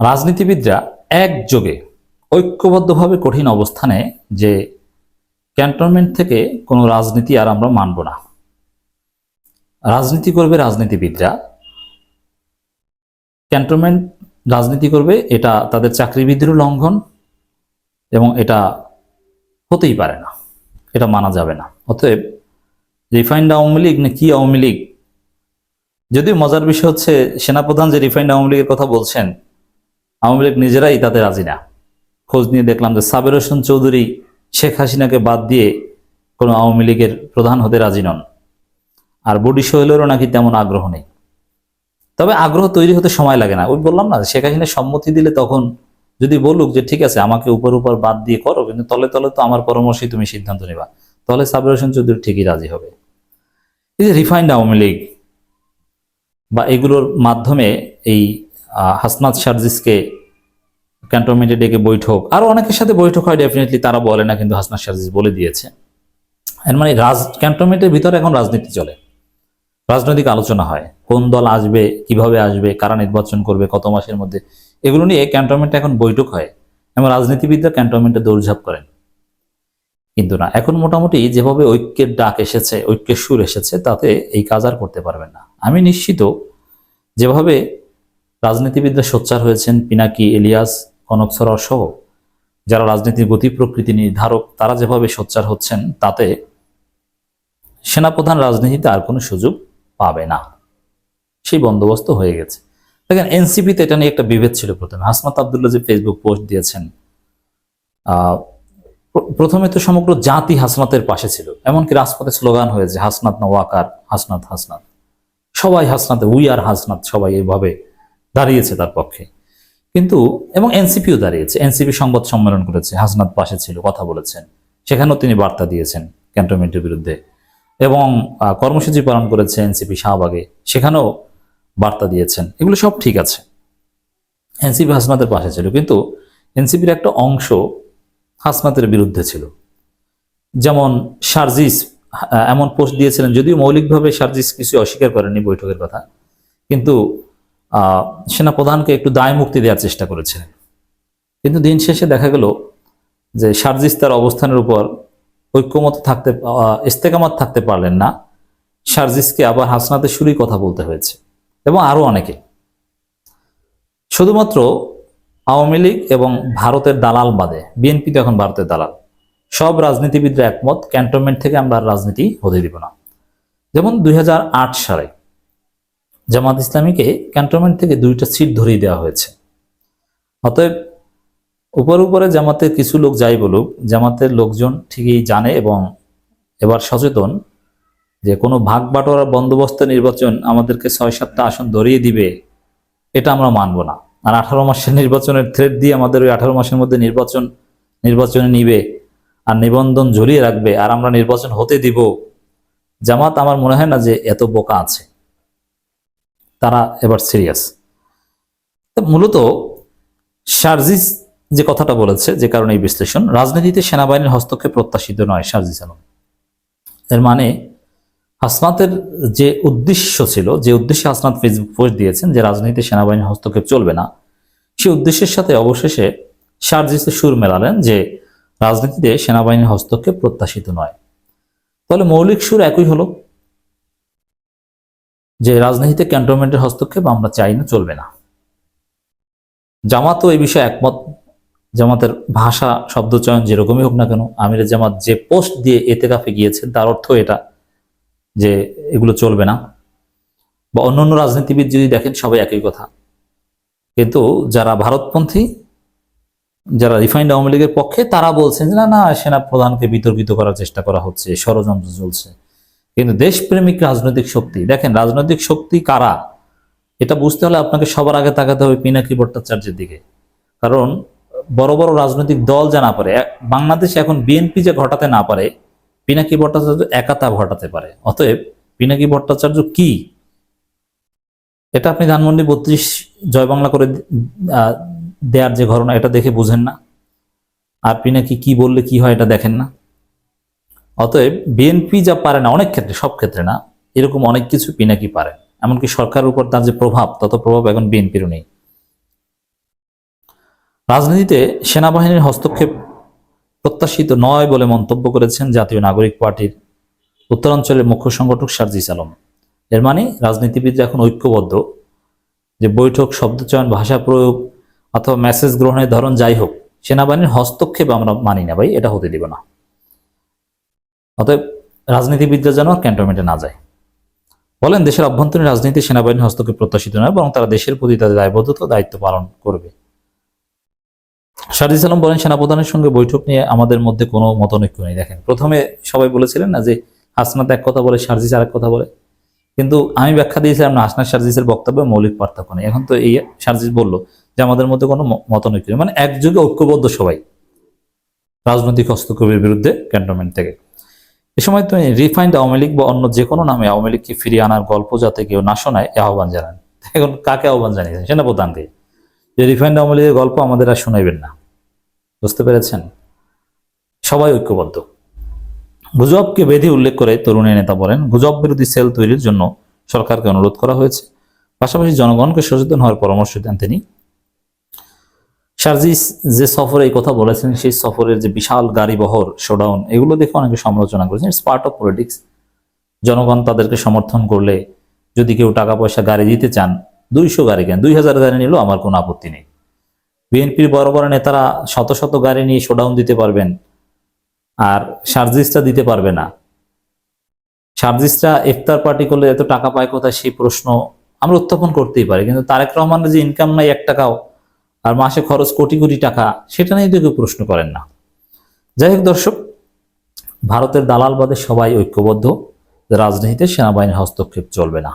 রাজনীতিবিদরা একযোগে ঐক্যবদ্ধভাবে কঠিন অবস্থানে যে ক্যান্টনমেন্ট থেকে কোনো রাজনীতি আর আমরা মানব না। রাজনীতি করবে রাজনীতিবিদরা, ক্যান্টনমেন্ট রাজনীতি করবে, এটা তাদের চাকরিবিধির লঙ্ঘন এবং এটা হতেই পারে না, এটা মানা যাবে না। অতএব রিফাইন্ড আওয়ামী লীগ না কি আওয়ামী লীগ, যদিও মজার বিষয় হচ্ছে সেনাপ্রধান যে রিফাইন্ড আওয়ামী লীগের কথা বলছেন, আওয়ামী লীগ নিজেরাই তাতে রাজি না। খোঁজ নিয়ে দেখলাম যে সাবের হোসেন চৌধুরী শেখ হাসিনাকে বাদ দিয়ে কোনো আওয়ামী লীগের প্রধান হতে রাজি নন, আর বডি সোহেলেরও নাকি তেমন আগ্রহ নেই। তবে আগ্রহ তৈরি হতে সময় লাগে না। ওই বললাম না, শেখ হাসিনা সম্মতি দিলে তখন যদি বলুক যে ঠিক আছে আমাকে উপর উপর বাদ দিয়ে করো, কিন্তু তলে তলে তো আমার পরামর্শই তুমি সিদ্ধান্ত নেবা, তাহলে সাবের হোসেন চৌধুরী ঠিকই রাজি হবে। এই যে রিফাইন্ড আওয়ামী লীগ বা এগুলোর মাধ্যমে এই হাসনাত শারজিসকে ক্যান্টনমেন্টে ডেকে বৈঠক, আরো অনেকের সাথে বৈঠক হয়, ডেফিনেটলি তারা বলে না, কিন্তু হাসনাত শারজিস বলে দিয়েছে। এর মানে ক্যান্টনমেন্টের ভিতরে এখন রাজনীতি চলে, রাজনৈতিক আলোচনা হয়, কোন দল আসবে, কিভাবে আসবে, কারা নির্বাচন করবে, কত মাসের মধ্যে, এগুলো নিয়ে ক্যান্টনমেন্টে এখন বৈঠক হয় এবং রাজনীতিবিদরা ক্যান্টনমেন্টে দৌড়ঝাঁপ করেন। কিন্তু না, এখন মোটামুটি যেভাবে ঐক্যের ডাক এসেছে, ঐক্যের সুর এসেছে, তাতে এই কাজ আর করতে পারবেন না। আমি নিশ্চিত যেভাবে রাজনীতিবিদরা সোচ্চার হয়েছেন, পিনাকি, ইলিয়াস, কনক সরোয়ার সহ যারা রাজনীতির গতি প্রকৃতি নির্ধারক, তারা যেভাবে সোচ্চার হচ্ছেন, তাতে সেনাপ্রধান রাজনীতিতে আর কোনো সুযোগ পাবে না, সেই বন্দোবস্ত হয়ে গেছে। দেখেন, এনসিপিতে এটা নিয়ে একটা বিভেদ ছিল। প্রথমে হাসনাত আবদুল্লাহ যে ফেসবুক পোস্ট দিয়েছেন, প্রথমে তো সমগ্র জাতি হাসনাতের পাশে ছিল, এমনকি রাজপথে স্লোগান হয়েছে হাসনাত না ওয়াকার, হাসনাত হাসনাত, সবাই হাসনাতে, উই আর হাসনাত, সবাই এইভাবে দাঁড়িয়েছে তার পক্ষে। কিন্তু এবং এনসিপিও দাঁড়িয়েছে, এনসিপি সংবাদ সম্মেলন করেছে, হাসনাত পাশে ছিল, কথা বলেছেন, সেখানেও তিনি বার্তা দিয়েছেন ক্যান্টনমেন্টের বিরুদ্ধে, এবং কর্মসূচি পালন করেছে এনসিপি শাহবাগে, সেখানেও বার্তা দিয়েছেন। এগুলো সব ঠিক আছে, এনসিপি হাসনাতের পাশে ছিল, কিন্তু এনসিপির একটা অংশ হাসনাতের বিরুদ্ধে ছিল। যেমন শারজিস এমন পোস্ট দিয়েছিলেন, যদিও মৌলিকভাবে শারজিস কিছু অস্বীকার করেননি বৈঠকের কথা, কিন্তু সেনাপ্রধানকে একটু দায় মুক্তি দেওয়ার চেষ্টা করেছিলেন। কিন্তু দিন শেষে দেখা গেল যে শারজিস তার অবস্থানের উপর ঐক্যমত থাকতে, ইস্তেকামত থাকতে পারলেন না, শারজিসকে আবার হাসনাতের সুরেই কথা বলতে হয়েছে, এবং আরো অনেকে। শুধুমাত্র আওয়ামী লীগ এবং ভারতের দালাল বাদে, বিএনপি তো এখন ভারতের দালাল, সব রাজনীতিবিদরা একমত ক্যান্টনমেন্ট থেকে আমরা রাজনীতি হতে দিব না। যেমন 2008 সালে জামাত ইসলামীকে ক্যান্টনমেন্ট থেকে 2টা সিট ধরিয়ে দেওয়া হয়েছে। অতএব উপরে জামাতের কিছু লোক যাই বলুক, জামাতের লোকজন ঠিকই জানে এবং এবার সচেতন যে কোনো ভাগ বাটোয়ারা বন্দোবস্ত নির্বাচন আমাদেরকে 6-7টা আসন ধরিয়ে দিবে, এটা আমরা মানব না। আর 18 মাসের নির্বাচনের থ্রেড দিয়ে আমাদের ওই 18 মাসের মধ্যে নির্বাচনে নিবে আর নিবন্ধন ঝুলিয়ে রাখবে, আর আমরা নির্বাচন হতে দিব। জামাত আমার মনে হয় না যে এত বোকা আছে, তারা এবার সিরিয়াস। মূলত শারজিস যে কথাটা বলেছে, যে কারণে এই বিশ্লেষণ, রাজনীতিতে সেনাবাহিনীর হস্তক্ষেপ প্রত্যাশিত নয় শারজিস আলম। এর মানে হাসনাতের যে উদ্দেশ্য ছিল, যে উদ্দেশ্যে হাসনাত ফেসবুক পোস্ট দিয়েছেন যে রাজনীতিতে সেনাবাহিনীর হস্তক্ষেপ চলবে না, সেই উদ্দেশ্যের সাথে অবশেষে শারজিসে সুর মেলালেন যে রাজনীতিতে সেনাবাহিনীর হস্তক্ষেপ প্রত্যাশিত নয়। তাহলে মৌলিক সুর একই হলো, যে রাজনীতিতে ক্যান্টনমেন্টের হস্তক্ষেপ আমরা চাই না, চলবে না। জামাতও এই বিষয়ে একমত। জামাতের ভাষা, শব্দচয়ন যেরকমই হোক না কেন, আমিরে জামাত যে পোস্ট দিয়ে এতেকাফে গিয়েছেন, তার অর্থ এটা যে এগুলো চলবে না। বা অন্যান্য রাজনীতিবিদ যদি দেখেন, সবাই একই কথা। কিন্তু যারা ভারতপন্থী, যারা রিফাইন্ড আওয়ামী লীগের পক্ষে, তারা বলছেন যে না, সেনা প্রধানকে বিতর্কিত করার চেষ্টা করা হচ্ছে, ষড়যন্ত্র চলছে। কিন্তু দেশপ্রেমিক রাজনৈতিক শক্তি, দেখেন রাজনৈতিক শক্তি কারা, এটা বুঝতে হলে আপনাকে সবার আগে তাকাতে হবে পিনাকি ভট্টাচার্যের দিকে। কারণ বড় বড় রাজনৈতিক দল যা না পারে, বাংলাদেশে এখন বিএনপি যে ঘটাতে না পারে, পিনাকি ভট্টাচার্য একা তা ঘটাতে পারে। অতএব পিনাকি ভট্টাচার্য কি, এটা আপনি ধানমন্ডি 32 জয় বাংলা করে দেয়ার যে ঘটনা, এটা দেখে বুঝেন না। আর পিনাকি কি বললে কি হয়, এটা দেখেন না। অতএব বিএনপি যা পারে না, অনেক ক্ষেত্রে, সব ক্ষেত্রে না, এরকম অনেক কিছু পিনাকি পারে। এমনকি সরকারের উপর তার যে প্রভাব, তত প্রভাব এখন বিএনপিরও নেই। রাজনীতিতে সেনাবাহিনীর হস্তক্ষেপ প্রত্যাশিত নয় বলে মন্তব্য করেছেন জাতীয় নাগরিক পার্টির উত্তরাঞ্চলের মুখ্য সংগঠক সার্জিস আলম। এর মানে রাজনীতিবিদরা এখন ঐক্যবদ্ধ যে বৈঠক, শব্দচয়ন, ভাষা প্রয়োগ অথবা মেসেজ গ্রহণের ধরন যাই হোক, সেনাবাহিনীর হস্তক্ষেপ আমরা মানি না ভাই, এটা হতে দিব না। অতএব রাজনীতিবিদরা যেন ক্যান্টনমেন্টে না যায়। বলেন, দেশের অভ্যন্তরীণ রাজনীতি সেনাবাহিনীর হস্তক্ষেপ প্রত্যাশিত নয়, বরং তারা দেশের প্রতি তাদের দায়বদ্ধতা ও দায়িত্ব পালন করবে। সার্জিস আলম বলেন, সেনাপ্রধানের সঙ্গে বৈঠক নিয়ে আমাদের মধ্যে কোনো মতানৈক্য নেই। দেখেন, প্রথমে সবাই বলেছিলেন না যে হাসনাত এক কথা বলে, সার্জিস আরেক কথা বলে, কিন্তু আমি ব্যাখ্যা দিয়েছিলাম না, হাসনাত সার্জিসের বক্তব্যে মৌলিক পার্থক্য নেই। এখন তো এই সার্জিস বললো যে আমাদের মধ্যে কোনো মতানৈক্য নেই, মানে একযোগে ঐক্যবদ্ধ সবাই রাজনৈতিক হস্তক্ষেপের বিরুদ্ধে ক্যান্টনমেন্ট থেকে। এ সময় তুমি রিফাইন্ড আওয়ামী লীগ বা অন্য যে কোনো নামে আওয়ামী লীগকে ফিরিয়ে আনার গল্প যাতে কেউ না শোনায় এ আহ্বান জানান। এখন কাকে আহ্বান জানিয়েছেন? সেনাপ্রধানকে, যে রিফাইন্ড আওয়ামী লীগের গল্প আমাদের আর শোনাইবেন না। বুঝতে পেরেছেন? সবাই ঐক্যবদ্ধ। গুজবকে বেঁধে উল্লেখ করে তরুণী নেতা বলেন, গুজব বিরোধী সেল তৈরির জন্য সরকারকে অনুরোধ করা হয়েছে, পাশাপাশি জনগণকে সচেতন হওয়ার পরামর্শ দেন তিনি। সার্জিস যে সফরে এই কথা বলেছেন, সেই সফরের যে বিশাল গাড়ি বহর, শোডাউন, এগুলো দেখে অনেকে সমালোচনা করেছেন। It's part of politics. জনগণ তাদেরকে সমর্থন করলে, যদি কেউ টাকা পয়সা গাড়ি দিতে চান, 200 গাড়ি কেন, 2000 গাড়ি নিলেও আমার কোনো আপত্তি নেই। বিএনপির বড় বড় নেতারা শত শত গাড়ি নিয়ে শোডাউন দিতে পারবেন, আর সার্জিসটা দিতে পারবে না। সার্জিসটা ইফতার পার্টি করলে এত টাকা পায় কোথায়, সেই প্রশ্ন আমরা উত্থাপন করতেই পারি, কিন্তু তারেক রহমানের যে ইনকাম নাই 1 টাকাও, আর মাসে খরচ কোটি কোটি টাকা, সেটা নিয়ে তো কেউ প্রশ্ন করেন না। যাই হোক দর্শক, ভারতের দালালবাদে সবাই ঐক্যবদ্ধ, রাজনীতিতে সেনাবাহিনীর হস্তক্ষেপ চলবে না।